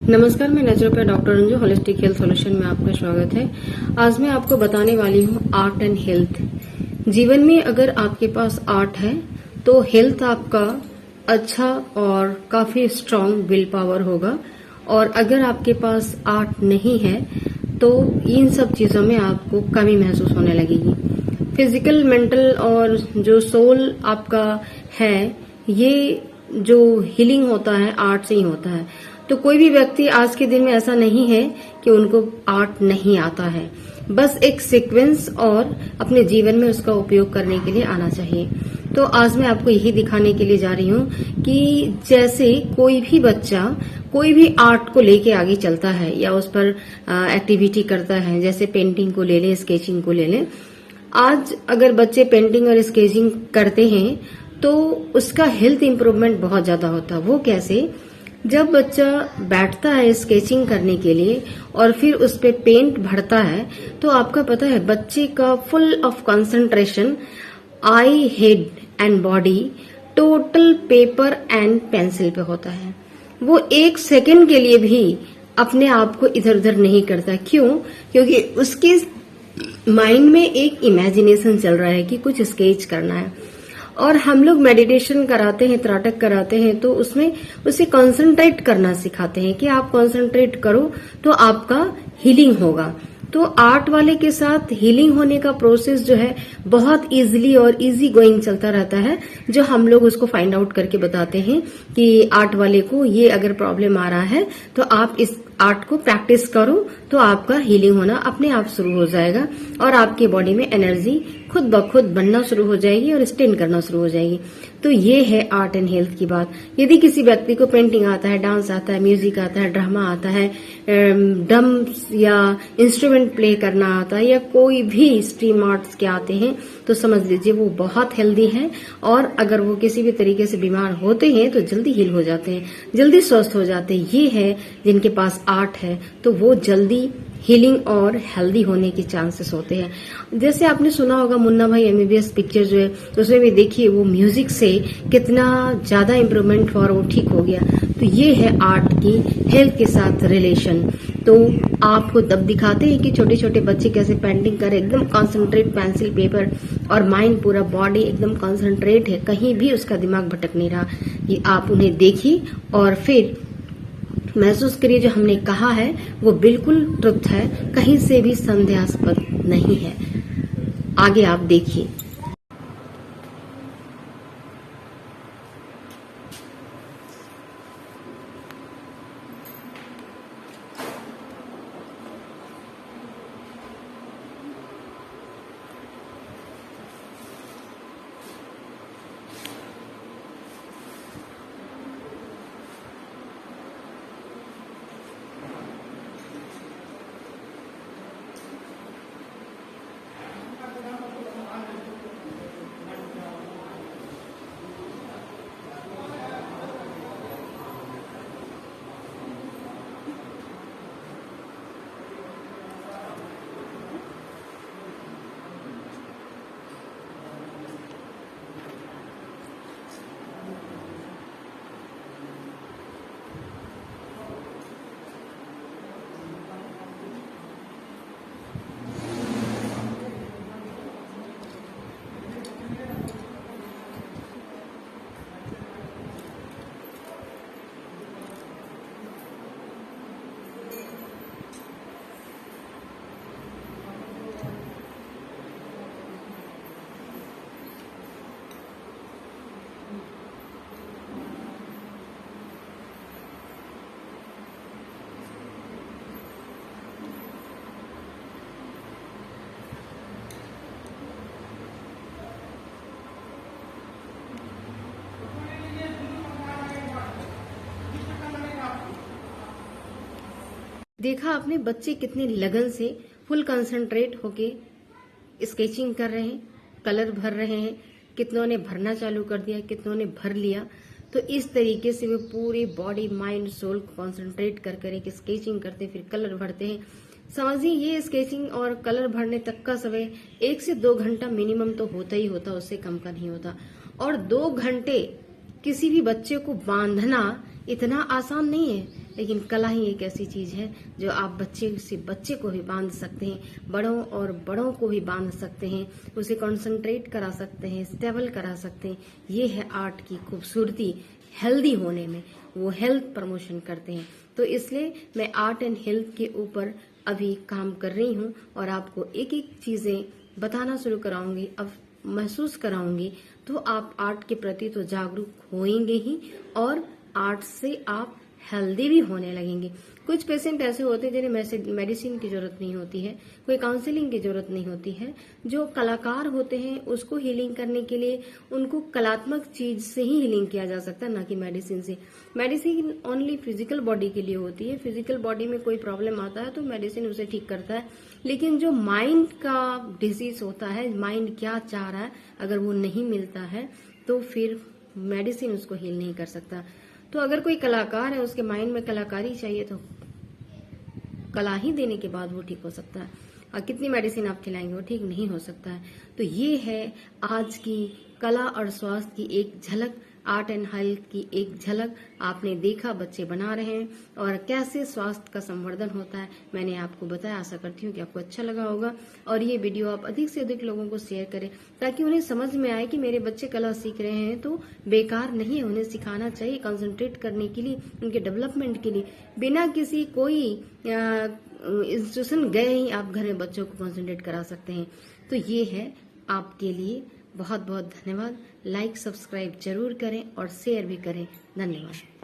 नमस्कार, मैं naturopath doctor Anju, holistic health solution में आपका स्वागत है। आज मैं आपको बताने वाली हूँ आर्ट एंड हेल्थ। जीवन में अगर आपके पास आर्ट है तो हेल्थ आपका अच्छा और काफी स्ट्रांग विल पावर होगा, और अगर आपके पास आर्ट नहीं है तो इन सब चीजों में आपको कमी महसूस होने लगेगी। फिजिकल, मेंटल और जो सोल आपका है, ये जो हीलिंग होता है आर्ट से ही होता है। तो कोई भी व्यक्ति आज के दिन में ऐसा नहीं है कि उनको आर्ट नहीं आता है, बस एक सीक्वेंस और अपने जीवन में उसका उपयोग करने के लिए आना चाहिए। तो आज मैं आपको यही दिखाने के लिए जा रही हूँ कि जैसे कोई भी बच्चा कोई भी आर्ट को लेके आगे चलता है या उस पर एक्टिविटी करता है, जैसे पेंटिंग को ले लें, स्केचिंग को ले लें। आज अगर बच्चे पेंटिंग और स्केचिंग करते हैं तो उसका हेल्थ इंप्रूवमेंट बहुत ज्यादा होता है। वो कैसे? जब बच्चा बैठता है स्केचिंग करने के लिए और फिर उस पे पेंट भरता है तो आपका पता है बच्चे का full of concentration I, head and body total paper and pencil पे होता है। वो एक सेकंड के लिए भी अपने आप को इधर उधर नहीं करता। क्यों? क्योंकि उसके माइंड में एक इमेजिनेशन चल रहा है कि कुछ स्केच करना है। और हम लोग मेडिटेशन कराते हैं, त्राटक कराते हैं, तो उसमें उसे कंसंट्रेट करना सिखाते हैं कि आप कंसंट्रेट करो तो आपका हीलिंग होगा। तो आर्ट वाले के साथ हीलिंग होने का प्रोसेस जो है बहुत इजीली और इजी गोइंग चलता रहता है, जो हम लोग उसको फाइंड आउट करके बताते हैं कि आर्ट वाले को ये अगर प्रॉब्लम आ रहा है तो आप इस आर्ट को प्रैक्टिस करो तो आपका हीलिंग होना अपने आप शुरू हो जाएगा और आपकी बॉडी में एनर्जी खुद ब खुद बनना शुरू हो जाएगी और स्टेन करना शुरू हो जाएगी। तो ये है आर्ट एंड हेल्थ की बात। यदि किसी व्यक्ति को पेंटिंग आता है, डांस आता है, म्यूजिक आता है, ड्रामा आता है, ड्रम्स या इंस्ट्रूमेंट प्ले करना आता है, या कोई भी स्ट्रीम आर्ट्स के आते हैं, तो समझ लीजिए वो बहुत हेल्दी है। और अगर वो किसी भी तरीके से बीमार होते हैं तो जल्दी हील हो जाते हैं, जल्दी स्वस्थ हो जाते हैं। ये है जिनके पास आर्ट है तो वो जल्दी हीलिंग और हेल्दी होने के चांसेस होते हैं। जैसे आपने सुना होगा मुन्ना भाई एमबीबीएस पिक्चर जो है, उसमें भी देखिए वो म्यूजिक से कितना ज्यादा इम्प्रूवमेंट हुआ और वो ठीक हो गया। तो ये है आर्ट की हेल्थ के साथ रिलेशन। तो आपको तब दिखाते हैं कि छोटे छोटे बच्चे कैसे पेंटिंग करें, एकदम कॉन्सेंट्रेट पेंसिल पेपर और माइंड पूरा बॉडी एकदम कॉन्सेंट्रेट है, कहीं भी उसका दिमाग भटक नहीं रहा। ये आप उन्हें देखिए और फिर महसूस करिए जो हमने कहा है वो बिल्कुल ट्रुथ है, कहीं से भी संदेहास्पद नहीं है। आगे आप देखिए। देखा आपने बच्चे कितने लगन से फुल कंसंट्रेट होके स्केचिंग कर रहे हैं, कलर भर रहे हैं। कितनों ने भरना चालू कर दिया, कितनों ने भर लिया। तो इस तरीके से वे पूरी बॉडी, माइंड, सोल को कंसंट्रेट कर कर एक स्केचिंग करते हैं, फिर कलर भरते हैं। समझिए ये स्केचिंग और कलर भरने तक का समय 1 से 2 घंटा मिनिमम तो होता ही होता, उससे कम का नहीं होता। और 2 घंटे किसी भी बच्चे को बांधना इतना आसान नहीं है। लेकिन कला ही एक ऐसी चीज है जो आप बच्चे से बच्चे को भी बांध सकते हैं, बड़ों और बड़ों को भी बांध सकते हैं, उसे कंसंट्रेट करा सकते हैं, स्टेबल करा सकते हैं। ये है आर्ट की खूबसूरती हेल्दी होने में, वो हेल्थ प्रमोशन करते हैं। तो इसलिए मैं आर्ट एंड हेल्थ के ऊपर अभी काम कर रही हूँ और आपको एक एक चीजें बताना शुरू कराऊंगी, अब महसूस कराऊंगी, तो आप आर्ट के प्रति तो जागरूक होंगे ही और आर्ट से आप हेल्दी भी होने लगेंगे। कुछ पेशेंट ऐसे होते हैं जिन्हें मेडिसिन की जरूरत नहीं होती है, कोई काउंसलिंग की जरूरत नहीं होती है। जो कलाकार होते हैं उसको हीलिंग करने के लिए उनको कलात्मक चीज से ही हीलिंग किया जा सकता है, ना कि मेडिसिन से। मेडिसिन ओनली फिजिकल बॉडी के लिए होती है, फिजिकल बॉडी में कोई प्रॉब्लम आता है तो मेडिसिन उसे ठीक करता है। लेकिन जो माइंड का डिजीज होता है, माइंड क्या चाह रहा है, अगर वो नहीं मिलता है तो फिर मेडिसिन उसको हील नहीं कर सकता। तो अगर कोई कलाकार है, उसके माइंड में कलाकारी चाहिए, तो कला ही देने के बाद वो ठीक हो सकता है। और कितनी मेडिसिन आप खिलाएंगे, वो ठीक नहीं हो सकता है। तो ये है आज की कला और स्वास्थ्य की एक झलक, आर्ट एंड हेल्थ की एक झलक। आपने देखा बच्चे बना रहे हैं और कैसे स्वास्थ्य का संवर्धन होता है, मैंने आपको बताया। आशा करती हूँ कि आपको अच्छा लगा होगा और ये वीडियो आप अधिक से अधिक लोगों को शेयर करें, ताकि उन्हें समझ में आए कि मेरे बच्चे कला सीख रहे हैं तो बेकार नहीं है, उन्हें सिखाना चाहिए, कंसंट्रेट करने के लिए, उनके डेवलपमेंट के लिए। बिना किसी कोई इंस्टीट्यूशन गए ही आप घर में बच्चों को कंसंट्रेट करा सकते हैं। तो ये है आपके लिए। बहुत बहुत धन्यवाद। लाइक सब्सक्राइब जरूर करें और शेयर भी करें। धन्यवाद।